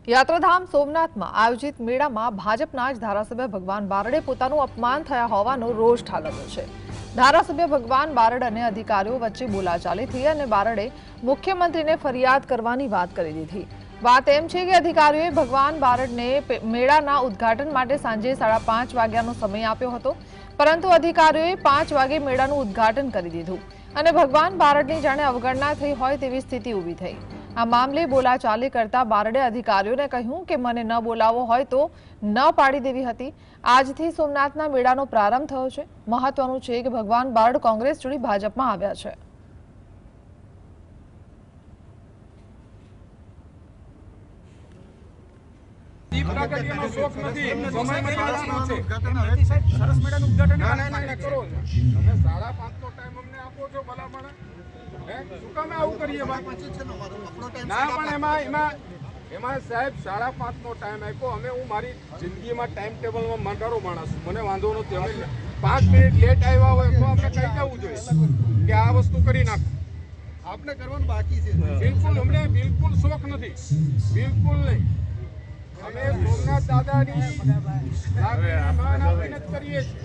યાત્રાધામ સોમનાથમાં આયોજિત મેળામાં ભાજપના જ ધારાસભ્ય ભગવાન બારડે પોતાનું અપમાન થયા હોવાનો રોષ ઠાલવ્યો છે। ધારાસભ્ય ભગવાન બારડ અને અધિકારીઓ વચ્ચે બોલાચાલી થઈ અને બારડે મુખ્યમંત્રીને ફરિયાદ કરવાની વાત કરી દીધી। વાત એમ છે કે અધિકારીઓએ ભગવાન બારડને મેળાના ઉદ્ઘાટન માટે સાંજે 5:30 વાગ્યાનો સમય આપ્યો હતો, પરંતુ અધિકારીઓએ 5 વાગે મેળાનું ઉદ્ઘાટન કરી દીધું અને ભગવાન બારડની જાણે અવગણના થઈ હોય તેવી સ્થિતિ ઊભી થઈ। આ મામલે બોલાચાલી કરતા બારડે અધિકારીઓને કહ્યું કે મને ન બોલાવો હોય તો ન પાડી દેવી હતી। આજથી સોમનાથના મેળાનો પ્રારંભ થયો છે। મહત્વનું છે કે ભગવાન બારડ કોંગ્રેસ છોડી ભાજપમાં આવ્યા છે। સાહેબ 5:30 નો ટાઈમ આપ્યો। અમે હું મારી જિંદગીમાં ટાઈમ ટેબલમાં મંડારો માણસ, મને વાંધો નથી। અમે 5 મિનિટ લેટ આવ્યા હોય તો અમને કહી જવું જોઈએ કે આ વસ્તુ કરી નાખો। આપણે કરવાનું બાકી છે। બિલકુલ અમને બિલકુલ શોખ નથી, બિલકુલ નહીં। અમે સોમનાથ દાદાની લાગણીને માન આપીને જ કરીએ છીએ।